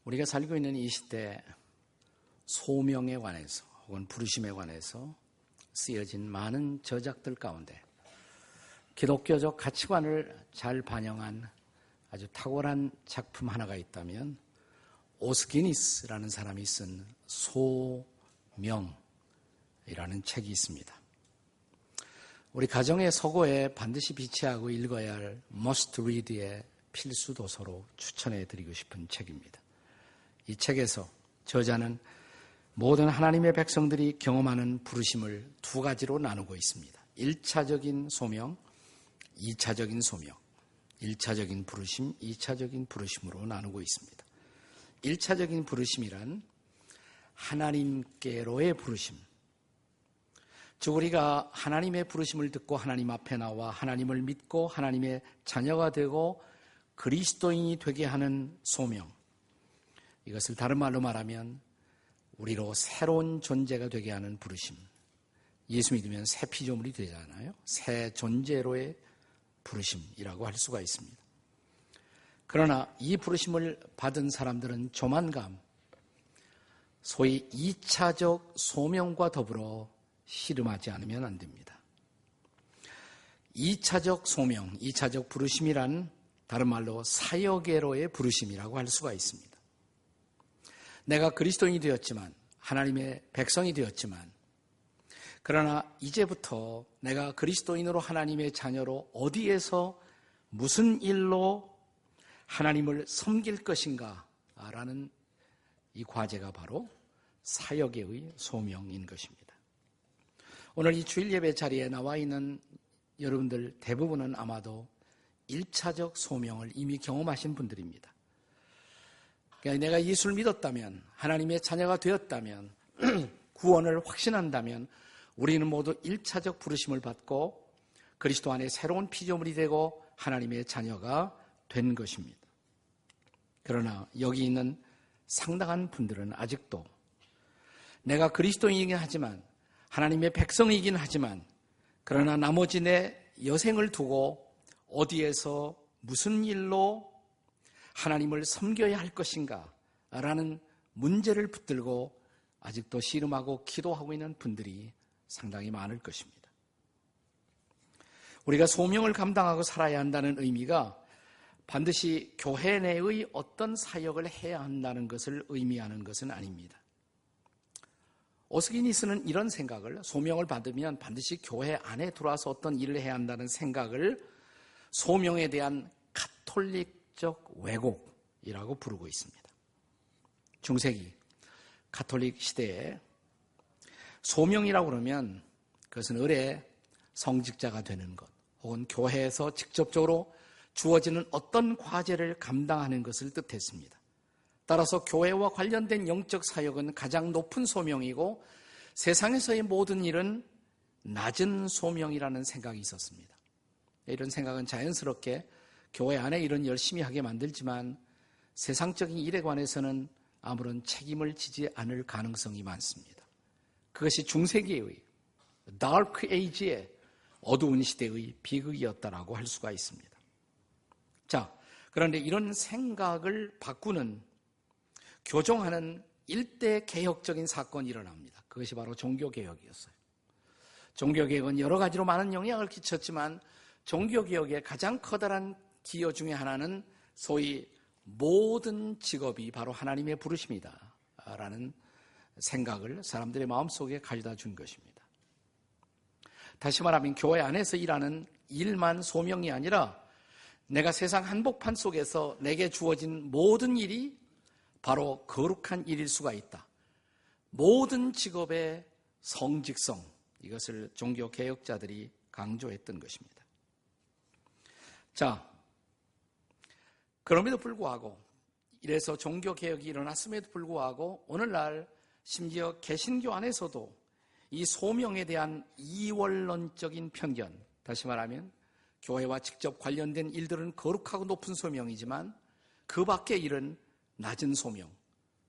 우리가 살고 있는 이 시대 소명에 관해서 혹은 부르심에 관해서 쓰여진 많은 저작들 가운데 기독교적 가치관을 잘 반영한 아주 탁월한 작품 하나가 있다면 오스기니스라는 사람이 쓴 소명이라는 책이 있습니다. 우리 가정의 서고에 반드시 비치하고 읽어야 할 must read의 필수 도서로 추천해 드리고 싶은 책입니다. 이 책에서 저자는 모든 하나님의 백성들이 경험하는 부르심을 두 가지로 나누고 있습니다. 1차적인 소명, 2차적인 소명. 1차적인 부르심, 2차적인 부르심으로 나누고 있습니다. 1차적인 부르심이란 하나님께로의 부르심. 즉 우리가 하나님의 부르심을 듣고 하나님 앞에 나와 하나님을 믿고 하나님의 자녀가 되고 그리스도인이 되게 하는 소명. 이것을 다른 말로 말하면 우리로 새로운 존재가 되게 하는 부르심. 예수 믿으면 새 피조물이 되잖아요. 새 존재로의 부르심이라고 할 수가 있습니다. 그러나 이 부르심을 받은 사람들은 조만간 소위 2차적 소명과 더불어 씨름하지 않으면 안 됩니다. 2차적 소명, 2차적 부르심이란 다른 말로 사역계로의 부르심이라고 할 수가 있습니다. 내가 그리스도인이 되었지만 하나님의 백성이 되었지만 그러나 이제부터 내가 그리스도인으로 하나님의 자녀로 어디에서 무슨 일로 하나님을 섬길 것인가 라는 이 과제가 바로 사역의 소명인 것입니다. 오늘 이 주일 예배 자리에 나와 있는 여러분들 대부분은 아마도 1차적 소명을 이미 경험하신 분들입니다. 그러니까 내가 예수를 믿었다면, 하나님의 자녀가 되었다면, 구원을 확신한다면 우리는 모두 1차적 부르심을 받고 그리스도 안에 새로운 피조물이 되고 하나님의 자녀가 된 것입니다. 그러나 여기 있는 상당한 분들은 아직도 내가 그리스도인이긴 하지만 하나님의 백성이긴 하지만 그러나 나머지 내 여생을 두고 어디에서 무슨 일로 하나님을 섬겨야 할 것인가 라는 문제를 붙들고 아직도 씨름하고 기도하고 있는 분들이 상당히 많을 것입니다. 우리가 소명을 감당하고 살아야 한다는 의미가 반드시 교회 내의 어떤 사역을 해야 한다는 것을 의미하는 것은 아닙니다. 오스기니스는 이런 생각을, 소명을 받으면 반드시 교회 안에 들어와서 어떤 일을 해야 한다는 생각을 소명에 대한 가톨릭적 왜곡이라고 부르고 있습니다. 중세기 가톨릭 시대에 소명이라고 그러면 그것은 을의 성직자가 되는 것 혹은 교회에서 직접적으로 주어지는 어떤 과제를 감당하는 것을 뜻했습니다. 따라서 교회와 관련된 영적 사역은 가장 높은 소명이고 세상에서의 모든 일은 낮은 소명이라는 생각이 있었습니다. 이런 생각은 자연스럽게 교회 안에 일은 열심히 하게 만들지만 세상적인 일에 관해서는 아무런 책임을 지지 않을 가능성이 많습니다. 그것이 중세기의 다크 에이지의 어두운 시대의 비극이었다라고 할 수가 있습니다. 자, 그런데 이런 생각을 바꾸는, 교정하는 일대 개혁적인 사건이 일어납니다. 그것이 바로 종교개혁이었어요. 종교개혁은 여러 가지로 많은 영향을 끼쳤지만 종교개혁의 가장 커다란 기여 중에 하나는 소위 모든 직업이 바로 하나님의 부르심이다 라는 생각을 사람들의 마음속에 가져다 준 것입니다. 다시 말하면 교회 안에서 일하는 일만 소명이 아니라 내가 세상 한복판 속에서 내게 주어진 모든 일이 바로 거룩한 일일 수가 있다. 모든 직업의 성직성, 이것을 종교개혁자들이 강조했던 것입니다. 자, 그럼에도 불구하고 이래서 종교개혁이 일어났음에도 불구하고 오늘날 심지어 개신교 안에서도 이 소명에 대한 이원론적인 편견, 다시 말하면 교회와 직접 관련된 일들은 거룩하고 높은 소명이지만 그 밖의 일은 낮은 소명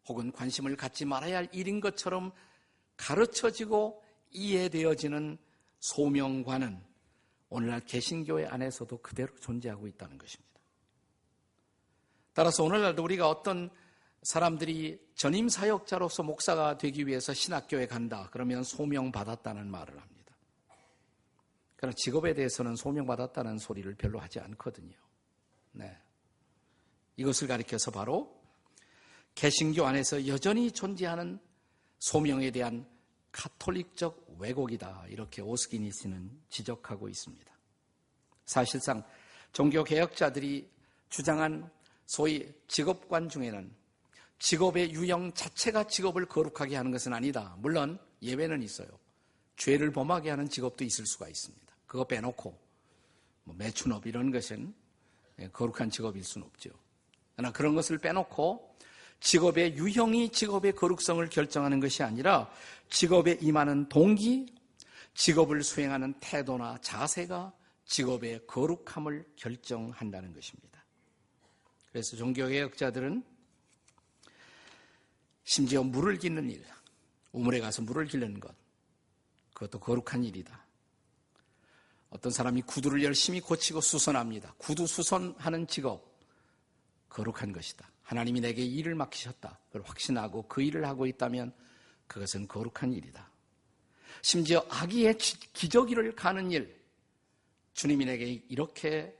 혹은 관심을 갖지 말아야 할 일인 것처럼 가르쳐지고 이해되어지는 소명과는 오늘날 개신교회 안에서도 그대로 존재하고 있다는 것입니다. 따라서 오늘날도 우리가 어떤 사람들이 전임 사역자로서 목사가 되기 위해서 신학교에 간다. 그러면 소명받았다는 말을 합니다. 그러나 직업에 대해서는 소명받았다는 소리를 별로 하지 않거든요. 네. 이것을 가리켜서 바로 개신교 안에서 여전히 존재하는 소명에 대한 가톨릭적 왜곡이다. 이렇게 오스기니스는 지적하고 있습니다. 사실상 종교개혁자들이 주장한 소위 직업관 중에는 직업의 유형 자체가 직업을 거룩하게 하는 것은 아니다. 물론 예외는 있어요. 죄를 범하게 하는 직업도 있을 수가 있습니다. 그거 빼놓고 매춘업 이런 것은 거룩한 직업일 수는 없죠. 그러나 그런 것을 빼놓고 직업의 유형이 직업의 거룩성을 결정하는 것이 아니라 직업에 임하는 동기, 직업을 수행하는 태도나 자세가 직업의 거룩함을 결정한다는 것입니다. 그래서 종교개혁자들은 심지어 물을 깃는 일, 우물에 가서 물을 기르는 것, 그것도 거룩한 일이다. 어떤 사람이 구두를 열심히 고치고 수선합니다. 구두 수선하는 직업, 거룩한 것이다. 하나님이 내게 일을 맡기셨다. 그걸 확신하고 그 일을 하고 있다면 그것은 거룩한 일이다. 심지어 아기의 기저귀를 가는 일, 주님이 내게 이렇게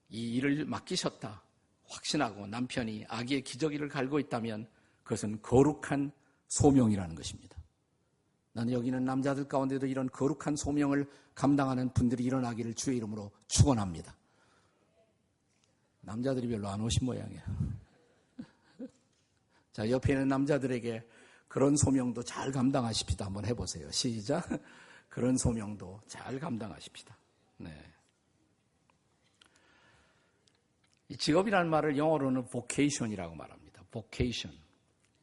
이 일을 맡기셨다. 확신하고 남편이 아기의 기저귀를 갈고 있다면 그것은 거룩한 소명이라는 것입니다. 나는 여기는 남자들 가운데도 이런 거룩한 소명을 감당하는 분들이 일어나기를 주의 이름으로 축원합니다. 남자들이 별로 안 오신 모양이에요. 자, 옆에 있는 남자들에게 그런 소명도 잘 감당하십시다. 한번 해보세요. 시작. 그런 소명도 잘 감당하십시다. 네. 이 직업이라는 말을 영어로는 vocation이라고 말합니다. vocation.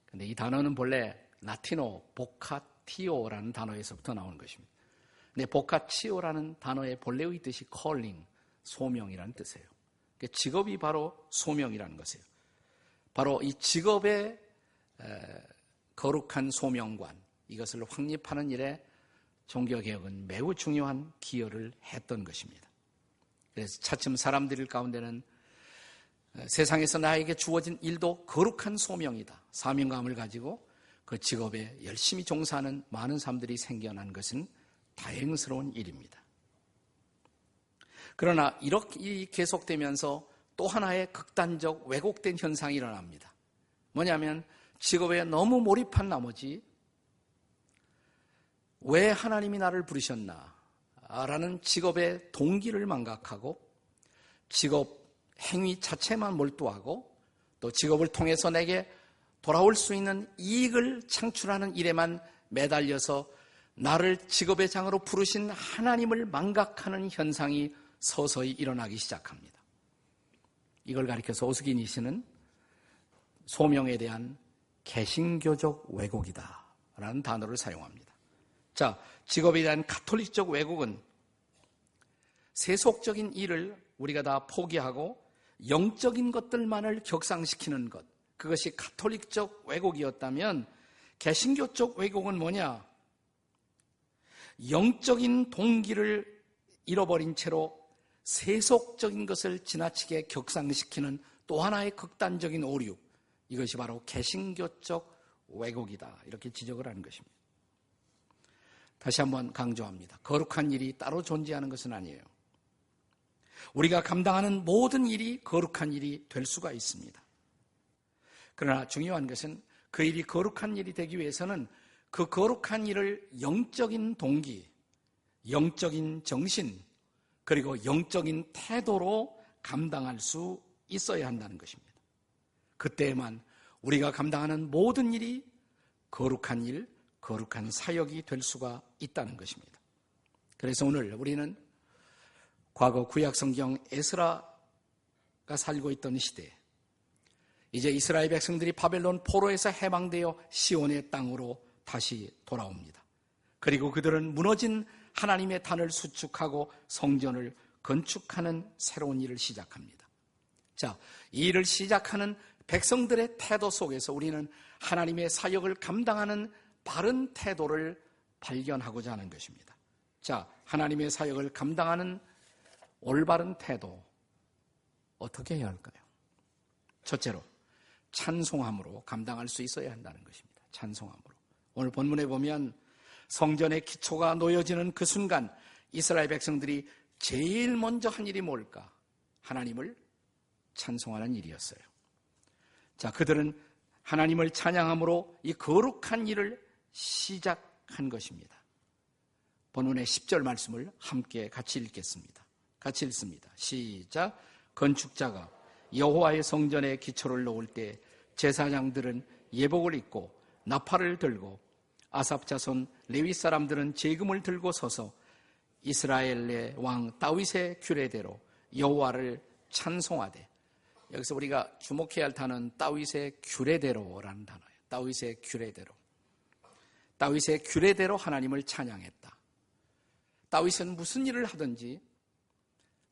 근데 이 단어는 본래 라틴어 vocatio라는 단어에서부터 나오는 것입니다. 근데 vocatio라는 단어의 본래의 뜻이 calling, 소명이라는 뜻이에요. 그러니까 직업이 바로 소명이라는 것이에요. 바로 이 직업의 거룩한 소명관, 이것을 확립하는 일에 종교개혁은 매우 중요한 기여를 했던 것입니다. 그래서 차츰 사람들 가운데는 세상에서 나에게 주어진 일도 거룩한 소명이다. 사명감을 가지고 그 직업에 열심히 종사하는 많은 사람들이 생겨난 것은 다행스러운 일입니다. 그러나 이렇게 계속되면서 또 하나의 극단적 왜곡된 현상이 일어납니다. 뭐냐면 직업에 너무 몰입한 나머지 왜 하나님이 나를 부르셨나? 라는 직업의 동기를 망각하고 직업 행위 자체만 몰두하고 또 직업을 통해서 내게 돌아올 수 있는 이익을 창출하는 일에만 매달려서 나를 직업의 장으로 부르신 하나님을 망각하는 현상이 서서히 일어나기 시작합니다. 이걸 가리켜서 오스기니스는 소명에 대한 개신교적 왜곡이다 라는 단어를 사용합니다. 자, 직업에 대한 가톨릭적 왜곡은 세속적인 일을 우리가 다 포기하고 영적인 것들만을 격상시키는 것, 그것이 가톨릭적 왜곡이었다면 개신교적 왜곡은 뭐냐? 영적인 동기를 잃어버린 채로 세속적인 것을 지나치게 격상시키는 또 하나의 극단적인 오류, 이것이 바로 개신교적 왜곡이다 이렇게 지적을 하는 것입니다. 다시 한번 강조합니다. 거룩한 일이 따로 존재하는 것은 아니에요. 우리가 감당하는 모든 일이 거룩한 일이 될 수가 있습니다. 그러나 중요한 것은 그 일이 거룩한 일이 되기 위해서는 그 거룩한 일을 영적인 동기, 영적인 정신, 그리고 영적인 태도로 감당할 수 있어야 한다는 것입니다. 그때에만 우리가 감당하는 모든 일이 거룩한 일, 거룩한 사역이 될 수가 있다는 것입니다. 그래서 오늘 우리는 과거 구약성경 에스라가 살고 있던 시대에 이제 이스라엘 백성들이 바벨론 포로에서 해방되어 시온의 땅으로 다시 돌아옵니다. 그리고 그들은 무너진 하나님의 단을 수축하고 성전을 건축하는 새로운 일을 시작합니다. 자, 이 일을 시작하는 백성들의 태도 속에서 우리는 하나님의 사역을 감당하는 바른 태도를 발견하고자 하는 것입니다. 자, 하나님의 사역을 감당하는 올바른 태도 어떻게 해야 할까요? 첫째로 찬송함으로 감당할 수 있어야 한다는 것입니다. 찬송함으로. 오늘 본문에 보면 성전의 기초가 놓여지는 그 순간 이스라엘 백성들이 제일 먼저 한 일이 뭘까? 하나님을 찬송하는 일이었어요. 자, 그들은 하나님을 찬양함으로 이 거룩한 일을 시작한 것입니다. 본문의 10절 말씀을 함께 같이 읽겠습니다. 같이 읽습니다. 시작. 건축자가 여호와의 성전에 기초를 놓을 때 제사장들은 예복을 입고 나팔을 들고 아삽 자손 레위 사람들은 제금을 들고 서서 이스라엘의 왕 다윗의 규례대로 여호와를 찬송하되, 여기서 우리가 주목해야 할 단어는 다윗의 규례대로라는 단어예요. 다윗의 규례대로. 다윗의 규례대로 하나님을 찬양했다. 다윗은 무슨 일을 하든지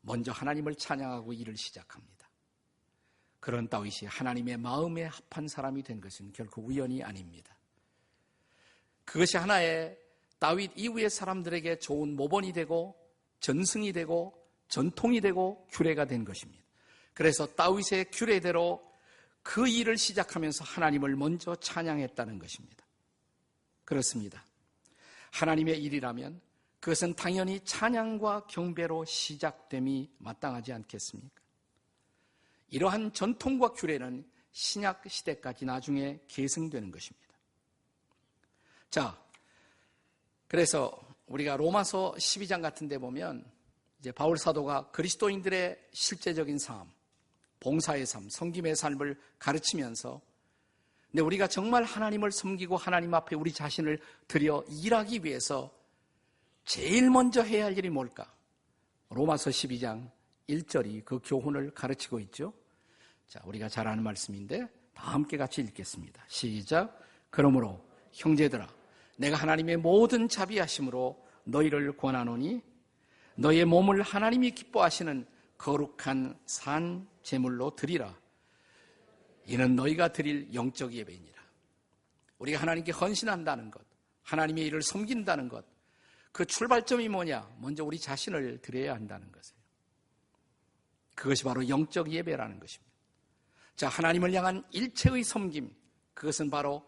먼저 하나님을 찬양하고 일을 시작합니다. 그런 다윗이 하나님의 마음에 합한 사람이 된 것은 결코 우연이 아닙니다. 그것이 하나의 다윗 이후의 사람들에게 좋은 모본이 되고 전승이 되고 전통이 되고 규례가 된 것입니다. 그래서 다윗의 규례대로 그 일을 시작하면서 하나님을 먼저 찬양했다는 것입니다. 그렇습니다. 하나님의 일이라면 그것은 당연히 찬양과 경배로 시작됨이 마땅하지 않겠습니까? 이러한 전통과 규례는 신약 시대까지 나중에 계승되는 것입니다. 자, 그래서 우리가 로마서 12장 같은 데 보면 이제 바울 사도가 그리스도인들의 실제적인 삶, 봉사의 삶, 섬김의 삶을 가르치면서, 근데 우리가 정말 하나님을 섬기고 하나님 앞에 우리 자신을 드려 일하기 위해서 제일 먼저 해야 할 일이 뭘까? 로마서 12장 1절이 그 교훈을 가르치고 있죠. 자, 우리가 잘 아는 말씀인데 다 함께 같이 읽겠습니다. 시작. 그러므로 형제들아, 내가 하나님의 모든 자비하심으로 너희를 권하노니 너희의 몸을 하나님이 기뻐하시는 거룩한 산 제물로 드리라. 이는 너희가 드릴 영적 예배이니라. 우리가 하나님께 헌신한다는 것, 하나님의 일을 섬긴다는 것, 그 출발점이 뭐냐? 먼저 우리 자신을 드려야 한다는 것이에요. 그것이 바로 영적 예배라는 것입니다. 자, 하나님을 향한 일체의 섬김, 그것은 바로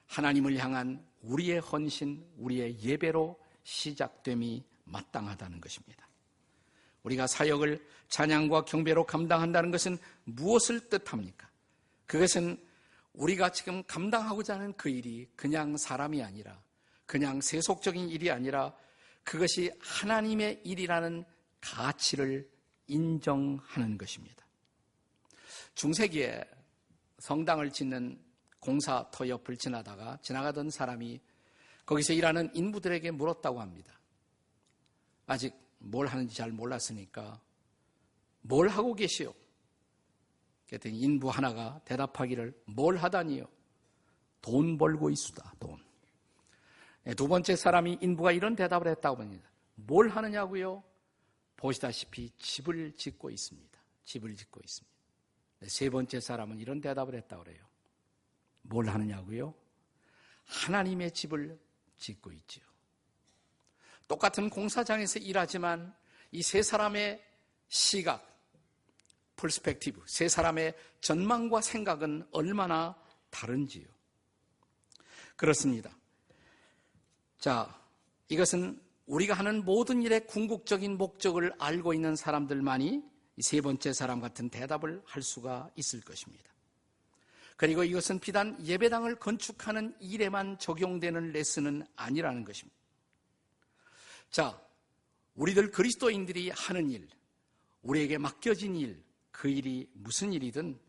하나님을 향한 우리의 헌신, 우리의 예배로 시작됨이 마땅하다는 것입니다. 우리가 사역을 찬양과 경배로 감당한다는 것은 무엇을 뜻합니까? 그것은 우리가 지금 감당하고자 하는 그 일이 그냥 사람이 아니라, 그냥 세속적인 일이 아니라 그것이 하나님의 일이라는 가치를 인정하는 것입니다. 중세기에 성당을 짓는 공사터 옆을 지나가던 사람이 거기서 일하는 인부들에게 물었다고 합니다. 아직 뭘 하는지 잘 몰랐으니까 뭘 하고 계시오? 그랬더니 인부 하나가 대답하기를 뭘 하다니요? 돈 벌고 있수다, 돈. 두 번째 사람이 인부가 이런 대답을 했다고 합니다. 뭘 하느냐고요? 보시다시피 집을 짓고 있습니다. 집을 짓고 있습니다. 세 번째 사람은 이런 대답을 했다고 그래요. 뭘 하느냐고요? 하나님의 집을 짓고 있지요. 똑같은 공사장에서 일하지만 이 세 사람의 시각, 퍼스펙티브, 세 사람의 전망과 생각은 얼마나 다른지요. 그렇습니다. 자, 이것은 우리가 하는 모든 일의 궁극적인 목적을 알고 있는 사람들만이 이 세 번째 사람 같은 대답을 할 수가 있을 것입니다. 그리고 이것은 비단 예배당을 건축하는 일에만 적용되는 레슨은 아니라는 것입니다. 자, 우리들 그리스도인들이 하는 일, 우리에게 맡겨진 일, 그 일이 무슨 일이든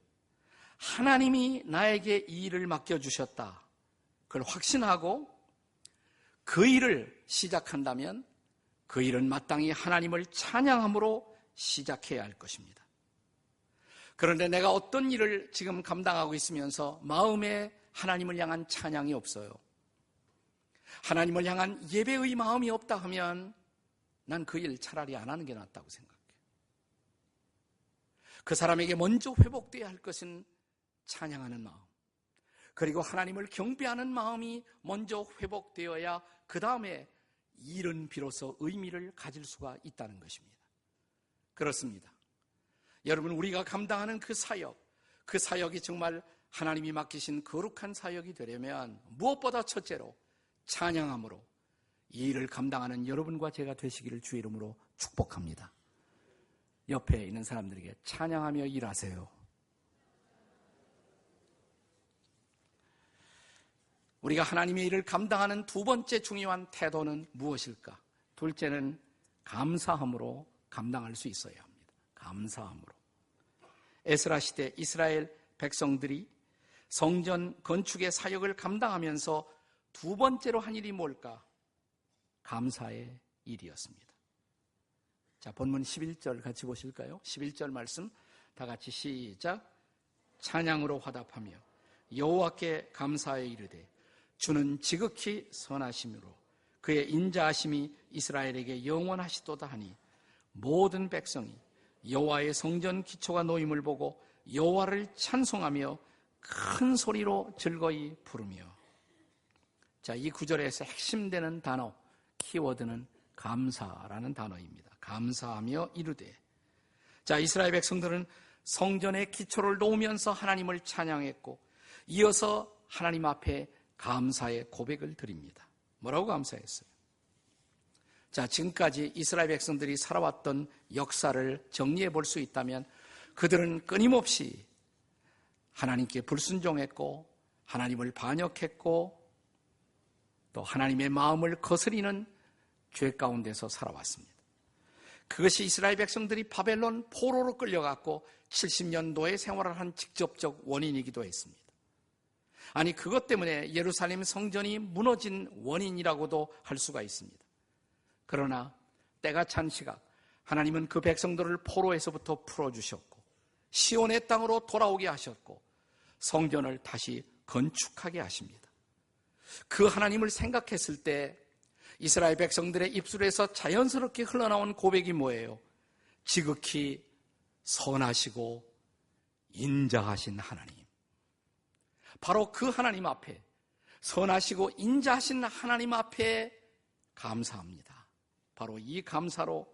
하나님이 나에게 이 일을 맡겨주셨다, 그걸 확신하고 그 일을 시작한다면 그 일은 마땅히 하나님을 찬양함으로 시작해야 할 것입니다. 그런데 내가 어떤 일을 지금 감당하고 있으면서 마음에 하나님을 향한 찬양이 없어요. 하나님을 향한 예배의 마음이 없다 하면 난 그 일 차라리 안 하는 게 낫다고 생각해요. 그 사람에게 먼저 회복돼야 할 것은 찬양하는 마음, 그리고 하나님을 경배하는 마음이 먼저 회복되어야 그 다음에 일은 비로소 의미를 가질 수가 있다는 것입니다. 그렇습니다. 여러분, 우리가 감당하는 그 사역이 정말 하나님이 맡기신 거룩한 사역이 되려면 무엇보다 첫째로 찬양함으로 이 일을 감당하는 여러분과 제가 되시기를 주의 이름으로 축복합니다. 옆에 있는 사람들에게 찬양하며 일하세요. 우리가 하나님의 일을 감당하는 두 번째 중요한 태도는 무엇일까? 둘째는 감사함으로 감당할 수 있어야 합니다. 감사함으로. 에스라 시대 이스라엘 백성들이 성전 건축의 사역을 감당하면서 두 번째로 한 일이 뭘까? 감사의 일이었습니다. 자, 본문 11절 같이 보실까요? 11절 말씀 다 같이 시작. 찬양으로 화답하며 여호와께 감사하여 이르되 주는 지극히 선하심으로 그의 인자하심이 이스라엘에게 영원하시도다 하니 모든 백성이 여호와의 성전 기초가 놓임을 보고 여호와를 찬송하며 큰 소리로 즐거이 부르며. 자, 이 구절에서 핵심되는 단어, 키워드는 감사라는 단어입니다. 감사하며 이르되. 자, 이스라엘 백성들은 성전의 기초를 놓으면서 하나님을 찬양했고 이어서 하나님 앞에 감사의 고백을 드립니다. 뭐라고 감사했어요? 자, 지금까지 이스라엘 백성들이 살아왔던 역사를 정리해 볼 수 있다면 그들은 끊임없이 하나님께 불순종했고 하나님을 반역했고 또 하나님의 마음을 거스리는 죄 가운데서 살아왔습니다. 그것이 이스라엘 백성들이 바벨론 포로로 끌려갔고 70년 노예 생활을 한 직접적 원인이기도 했습니다. 아니, 그것 때문에 예루살렘 성전이 무너진 원인이라고도 할 수가 있습니다. 그러나 때가 찬 시각 하나님은 그 백성들을 포로에서부터 풀어주셨고 시온의 땅으로 돌아오게 하셨고 성전을 다시 건축하게 하십니다. 그 하나님을 생각했을 때 이스라엘 백성들의 입술에서 자연스럽게 흘러나온 고백이 뭐예요? 지극히 선하시고 인자하신 하나님. 바로 그 하나님 앞에, 선하시고 인자하신 하나님 앞에 감사합니다. 바로 이 감사로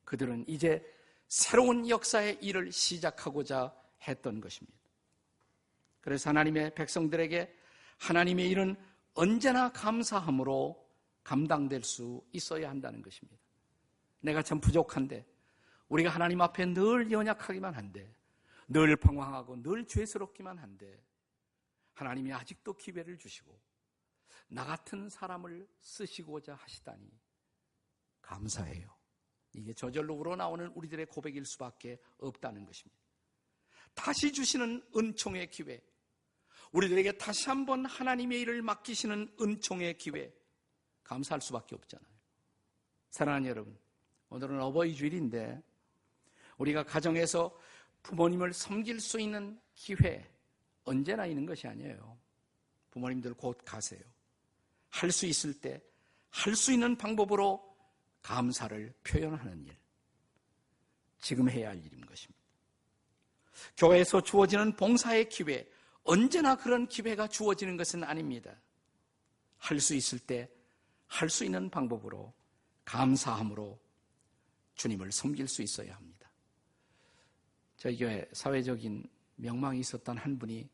그들은 이제 새로운 역사의 일을 시작하고자 했던 것입니다. 그래서 하나님의 백성들에게 하나님의 일은 언제나 감사함으로 감당될 수 있어야 한다는 것입니다. 내가 참 부족한데, 우리가 하나님 앞에 늘 연약하기만 한데, 늘 방황하고 늘 죄스럽기만 한데 하나님이 아직도 기회를 주시고 나 같은 사람을 쓰시고자 하시다니 감사해요. 이게 저절로 우러나오는 우리들의 고백일 수밖에 없다는 것입니다. 다시 주시는 은총의 기회, 우리들에게 다시 한번 하나님의 일을 맡기시는 은총의 기회, 감사할 수밖에 없잖아요. 사랑하는 여러분, 오늘은 어버이 주일인데 우리가 가정에서 부모님을 섬길 수 있는 기회 언제나 있는 것이 아니에요. 부모님들 곧 가세요. 할 수 있을 때 할 수 있는 방법으로 감사를 표현하는 일, 지금 해야 할 일인 것입니다. 교회에서 주어지는 봉사의 기회, 언제나 그런 기회가 주어지는 것은 아닙니다. 할 수 있을 때 할 수 있는 방법으로 감사함으로 주님을 섬길 수 있어야 합니다. 저희 교회 사회적인 명망이 있었던 한 분이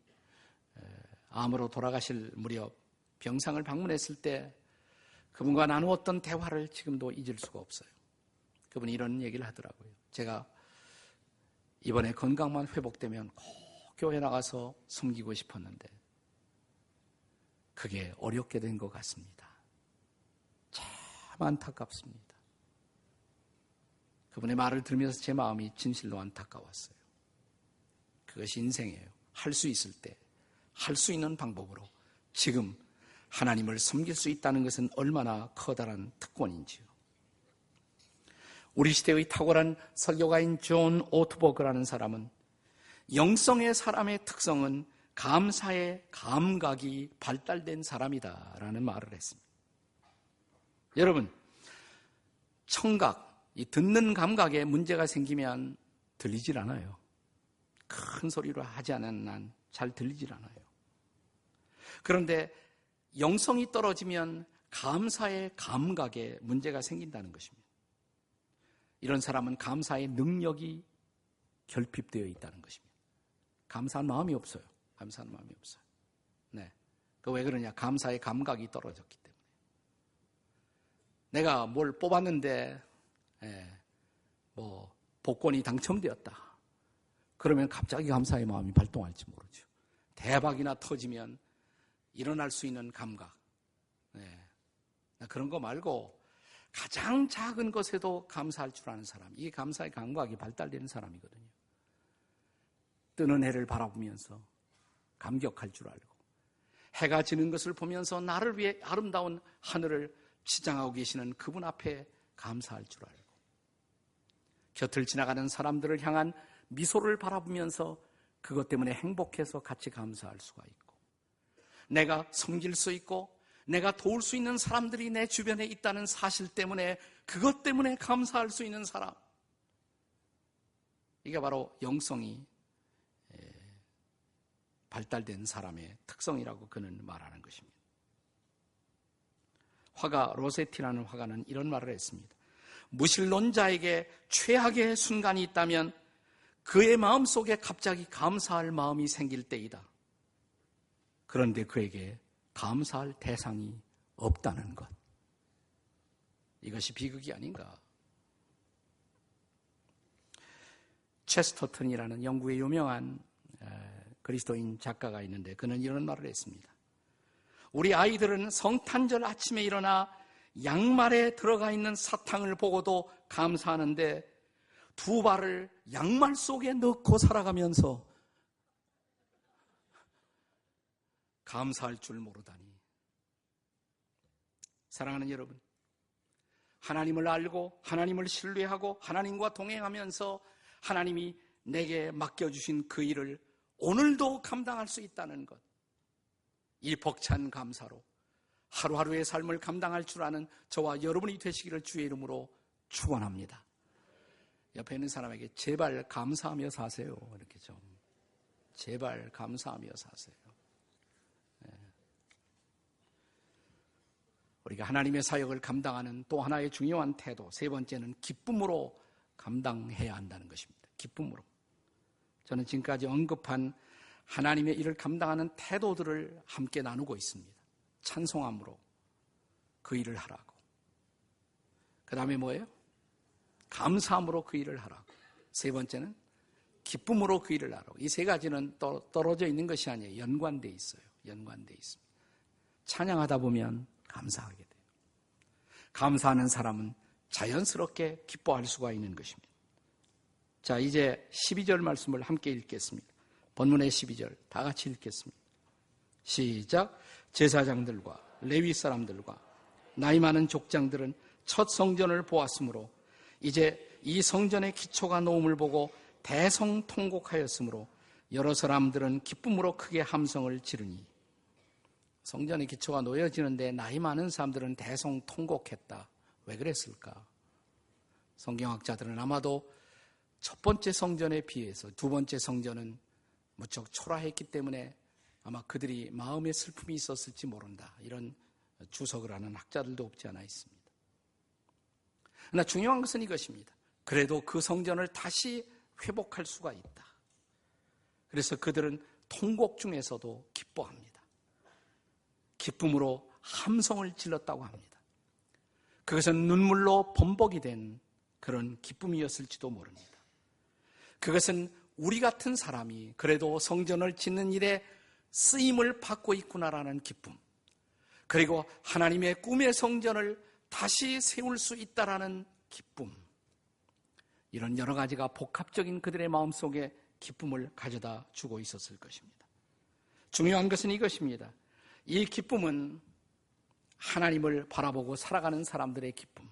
암으로 돌아가실 무렵 병상을 방문했을 때 그분과 나누었던 대화를 지금도 잊을 수가 없어요. 그분이 이런 얘기를 하더라고요. 제가 이번에 건강만 회복되면 꼭 교회 나가서 섬기고 싶었는데 그게 어렵게 된 것 같습니다. 참 안타깝습니다. 그분의 말을 들으면서 제 마음이 진실로 안타까웠어요. 그것이 인생이에요. 할 수 있을 때, 할 수 있는 방법으로 지금 하나님을 섬길 수 있다는 것은 얼마나 커다란 특권인지요. 우리 시대의 탁월한 설교가인 존 오트버그라는 사람은 영성의 사람의 특성은 감사의 감각이 발달된 사람이다라는 말을 했습니다. 여러분, 청각, 이 듣는 감각에 문제가 생기면 들리질 않아요. 큰 소리로 하지 않은 한 잘 들리질 않아요. 그런데 영성이 떨어지면 감사의 감각에 문제가 생긴다는 것입니다. 이런 사람은 감사의 능력이 결핍되어 있다는 것입니다. 감사한 마음이 없어요. 감사하는 마음이 없어요. 네. 그 왜 그러냐? 감사의 감각이 떨어졌기 때문에. 내가 뭘 뽑았는데, 복권이 당첨되었다. 그러면 갑자기 감사의 마음이 발동할지 모르죠. 대박이나 터지면 일어날 수 있는 감각. 그런 거 말고 가장 작은 것에도 감사할 줄 아는 사람. 이게 감사의 감각이 발달되는 사람이거든요. 뜨는 해를 바라보면서 감격할 줄 알고, 해가 지는 것을 보면서 나를 위해 아름다운 하늘을 치장하고 계시는 그분 앞에 감사할 줄 알고, 곁을 지나가는 사람들을 향한 미소를 바라보면서 그것 때문에 행복해서 같이 감사할 수가 있고, 내가 섬길 수 있고 내가 도울 수 있는 사람들이 내 주변에 있다는 사실 때문에, 그것 때문에 감사할 수 있는 사람, 이게 바로 영성이 발달된 사람의 특성이라고 그는 말하는 것입니다. 화가 로세티라는 화가는 이런 말을 했습니다. 무신론자에게 최악의 순간이 있다면 그의 마음속에 갑자기 감사할 마음이 생길 때이다. 그런데 그에게 감사할 대상이 없다는 것. 이것이 비극이 아닌가. 체스터턴이라는 영국의 유명한 그리스도인 작가가 있는데 그는 이런 말을 했습니다. 우리 아이들은 성탄절 아침에 일어나 양말에 들어가 있는 사탕을 보고도 감사하는데 두 발을 양말 속에 넣고 살아가면서 감사할 줄 모르다니. 사랑하는 여러분, 하나님을 알고 하나님을 신뢰하고 하나님과 동행하면서 하나님이 내게 맡겨주신 그 일을 오늘도 감당할 수 있다는 것, 이 벅찬 감사로 하루하루의 삶을 감당할 줄 아는 저와 여러분이 되시기를 주의 이름으로 축원합니다. 옆에 있는 사람에게 제발 감사하며 사세요. 이렇게 좀 제발 감사하며 사세요. 우리가 하나님의 사역을 감당하는 또 하나의 중요한 태도, 세 번째는 기쁨으로 감당해야 한다는 것입니다. 기쁨으로. 저는 지금까지 언급한 하나님의 일을 감당하는 태도들을 함께 나누고 있습니다. 찬송함으로 그 일을 하라고. 그 다음에 뭐예요? 감사함으로 그 일을 하라고. 세 번째는 기쁨으로 그 일을 하라고. 이 세 가지는 떨어져 있는 것이 아니에요. 연관되어 있어요. 연관되어 있습니다. 찬양하다 보면 감사하게 돼요. 감사하는 사람은 자연스럽게 기뻐할 수가 있는 것입니다. 자, 이제 12절 말씀을 함께 읽겠습니다. 본문의 12절 다 같이 읽겠습니다. 시작. 제사장들과 레위 사람들과 나이 많은 족장들은 첫 성전을 보았으므로 이제 이 성전의 기초가 놓음을 보고 대성통곡하였으므로 여러 사람들은 기쁨으로 크게 함성을 지르니. 성전의 기초가 놓여지는데 나이 많은 사람들은 대성통곡했다. 왜 그랬을까? 성경학자들은 아마도 첫 번째 성전에 비해서 두 번째 성전은 무척 초라했기 때문에 아마 그들이 마음의 슬픔이 있었을지 모른다. 이런 주석을 하는 학자들도 없지 않아 있습니다. 그러나 중요한 것은 이것입니다. 그래도 그 성전을 다시 회복할 수가 있다. 그래서 그들은 통곡 중에서도 기뻐합니다. 기쁨으로 함성을 질렀다고 합니다. 그것은 눈물로 범벅이 된 그런 기쁨이었을지도 모릅니다. 그것은 우리 같은 사람이 그래도 성전을 짓는 일에 쓰임을 받고 있구나라는 기쁨, 그리고 하나님의 꿈의 성전을 다시 세울 수 있다라는 기쁨, 이런 여러 가지가 복합적인 그들의 마음속에 기쁨을 가져다 주고 있었을 것입니다. 중요한 것은 이것입니다. 이 기쁨은 하나님을 바라보고 살아가는 사람들의 기쁨,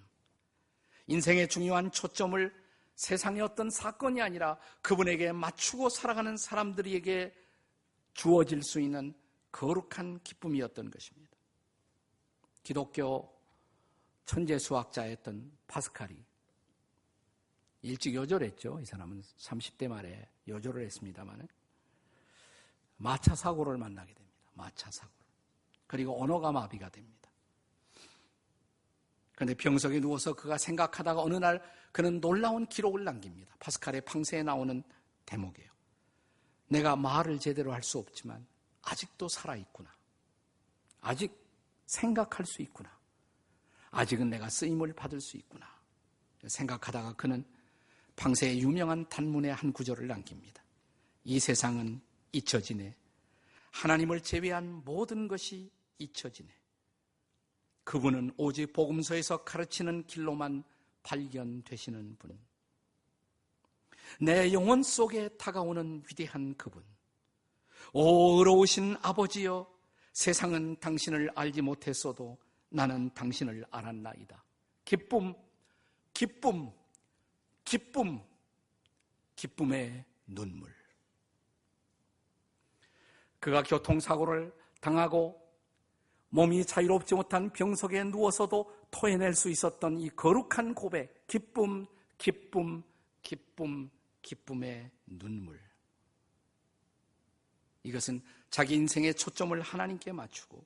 인생의 중요한 초점을 세상의 어떤 사건이 아니라 그분에게 맞추고 살아가는 사람들에게 주어질 수 있는 거룩한 기쁨이었던 것입니다. 기독교 천재 수학자였던 파스칼이 일찍 요절했죠. 이 사람은 30대 말에 요절을 했습니다만 마차 사고를 만나게 됩니다. 마차 사고. 그리고 언어가 마비가 됩니다. 그런데 병석에 누워서 그가 생각하다가 어느 날 그는 놀라운 기록을 남깁니다. 파스칼의 팡세에 나오는 대목이에요. 내가 말을 제대로 할 수 없지만 아직도 살아있구나. 아직 생각할 수 있구나. 아직은 내가 쓰임을 받을 수 있구나. 생각하다가 그는 방세의 유명한 단문의 한 구절을 남깁니다. 이 세상은 잊혀지네. 하나님을 제외한 모든 것이 잊혀지네. 그분은 오직 복음서에서 가르치는 길로만 발견되시는 분. 내 영혼 속에 다가오는 위대한 그분. 오 의로우신 아버지여, 세상은 당신을 알지 못했어도 나는 당신을 알았나이다. 기쁨, 기쁨, 기쁨, 기쁨의 눈물. 그가 교통사고를 당하고 몸이 자유롭지 못한 병석에 누워서도 토해낼 수 있었던 이 거룩한 고백, 기쁨, 기쁨, 기쁨, 기쁨의 눈물. 이것은 자기 인생의 초점을 하나님께 맞추고,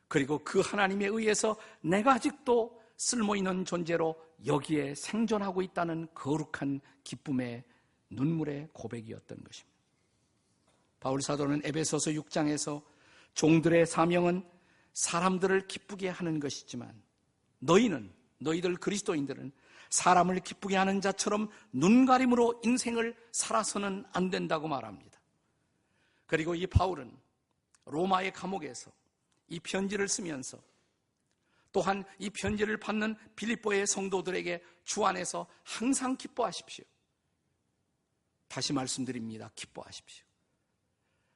그리고 그 하나님에 의해서 내가 아직도 쓸모있는 존재로 여기에 생존하고 있다는 거룩한 기쁨의 눈물의 고백이었던 것입니다. 바울 사도는 에베소서 6장에서 종들의 사명은 사람들을 기쁘게 하는 것이지만 너희들 그리스도인들은 사람을 기쁘게 하는 자처럼 눈가림으로 인생을 살아서는 안 된다고 말합니다. 그리고 이 바울은 로마의 감옥에서 이 편지를 쓰면서 또한 이 편지를 받는 빌립보의 성도들에게 주 안에서 항상 기뻐하십시오. 다시 말씀드립니다. 기뻐하십시오.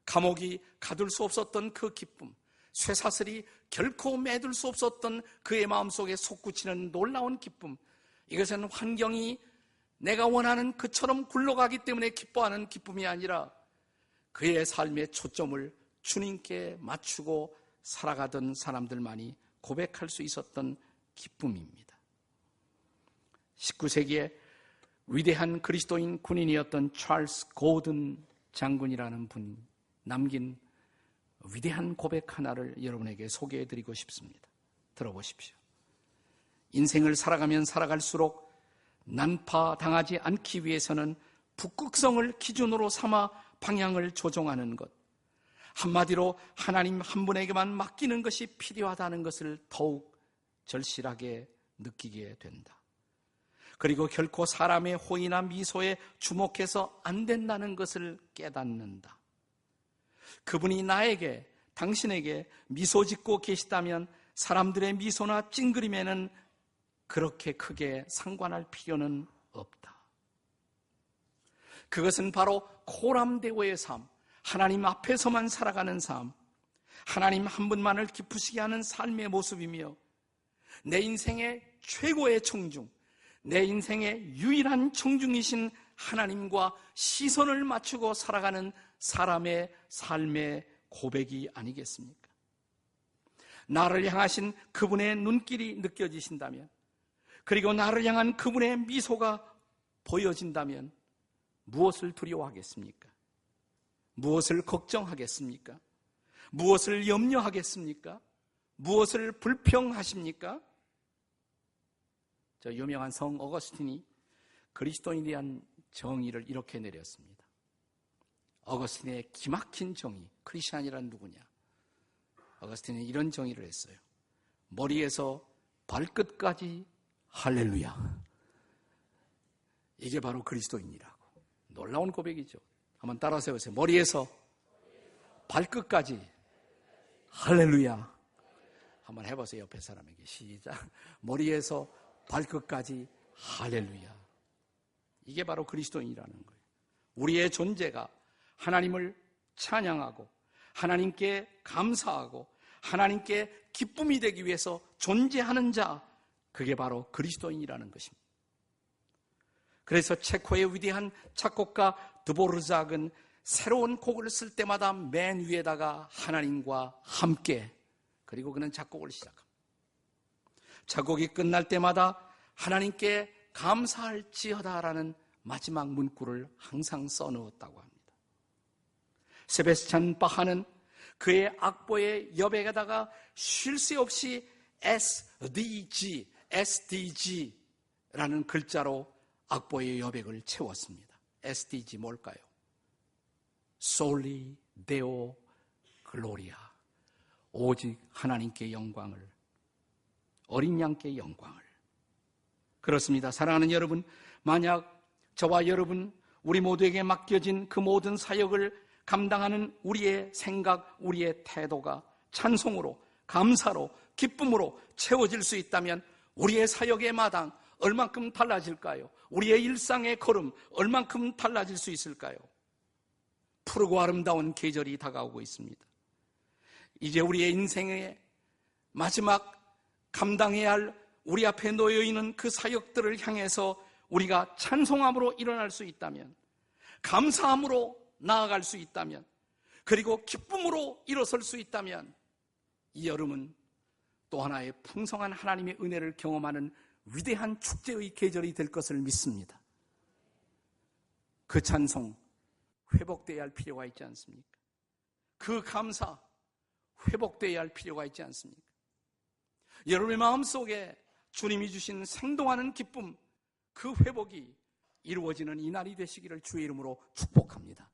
감옥이 가둘 수 없었던 그 기쁨, 쇠사슬이 결코 매둘 수 없었던 그의 마음속에 솟구치는 놀라운 기쁨, 이것은 환경이 내가 원하는 그처럼 굴러가기 때문에 기뻐하는 기쁨이 아니라 그의 삶의 초점을 주님께 맞추고 살아가던 사람들만이 고백할 수 있었던 기쁨입니다. 19세기에 위대한 그리스도인 군인이었던 찰스 고든 장군이라는 분이 남긴 위대한 고백 하나를 여러분에게 소개해드리고 싶습니다. 들어보십시오. 인생을 살아가면 살아갈수록 난파당하지 않기 위해서는 북극성을 기준으로 삼아 방향을 조종하는 것, 한마디로 하나님 한 분에게만 맡기는 것이 필요하다는 것을 더욱 절실하게 느끼게 된다. 그리고 결코 사람의 호의나 미소에 주목해서 안 된다는 것을 깨닫는다. 그분이 나에게, 당신에게 미소 짓고 계시다면 사람들의 미소나 찡그림에는 그렇게 크게 상관할 필요는 없다. 그것은 바로 코람데오의 삶, 하나님 앞에서만 살아가는 삶, 하나님 한 분만을 기쁘시게 하는 삶의 모습이며 내 인생의 최고의 청중, 내 인생의 유일한 청중이신 하나님과 시선을 맞추고 살아가는 사람의 삶의 고백이 아니겠습니까? 나를 향하신 그분의 눈길이 느껴지신다면, 그리고 나를 향한 그분의 미소가 보여진다면 무엇을 두려워하겠습니까? 무엇을 걱정하겠습니까? 무엇을 염려하겠습니까? 무엇을 불평하십니까? 저 유명한 성 어거스틴이 그리스도인에 대한 정의를 이렇게 내렸습니다. 어거스틴의 기막힌 정의, 크리스찬이란 누구냐? 어거스틴은 이런 정의를 했어요. 머리에서 발끝까지 할렐루야. 이게 바로 그리스도인이라고. 놀라운 고백이죠. 한번 따라서 해보세요. 머리에서 발끝까지 할렐루야. 한번 해보세요. 옆에 사람에게. 시작. 머리에서 발끝까지 할렐루야. 이게 바로 그리스도인이라는 거예요. 우리의 존재가 하나님을 찬양하고 하나님께 감사하고 하나님께 기쁨이 되기 위해서 존재하는 자, 그게 바로 그리스도인이라는 것입니다. 그래서 체코의 위대한 작곡가 드보르작은 새로운 곡을 쓸 때마다 맨 위에다가 하나님과 함께, 그리고 그는 작곡을 시작합니다. 작곡이 끝날 때마다 하나님께 감사할지어다라는 마지막 문구를 항상 써넣었다고 합니다. 세베스찬 바하는 그의 악보의 여백에다가 쉴 새 없이 SDG라는 글자로 악보의 여백을 채웠습니다. SDG 뭘까요? Soli Deo Gloria. 오직 하나님께 영광을, 어린 양께 영광을. 그렇습니다. 사랑하는 여러분, 만약 저와 여러분, 우리 모두에게 맡겨진 그 모든 사역을 감당하는 우리의 생각, 우리의 태도가 찬송으로, 감사로, 기쁨으로 채워질 수 있다면 우리의 사역의 마당 얼만큼 달라질까요? 우리의 일상의 걸음 얼만큼 달라질 수 있을까요? 푸르고 아름다운 계절이 다가오고 있습니다. 이제 우리의 인생의 마지막 감당해야 할 우리 앞에 놓여있는 그 사역들을 향해서 우리가 찬송함으로 일어날 수 있다면, 감사함으로 나아갈 수 있다면, 그리고 기쁨으로 일어설 수 있다면 이 여름은 또 하나의 풍성한 하나님의 은혜를 경험하는 위대한 축제의 계절이 될 것을 믿습니다. 그 찬송 회복되어야 할 필요가 있지 않습니까? 그 감사 회복되어야 할 필요가 있지 않습니까? 여러분의 마음속에 주님이 주신 생동하는 기쁨, 그 회복이 이루어지는 이 날이 되시기를 주의 이름으로 축복합니다.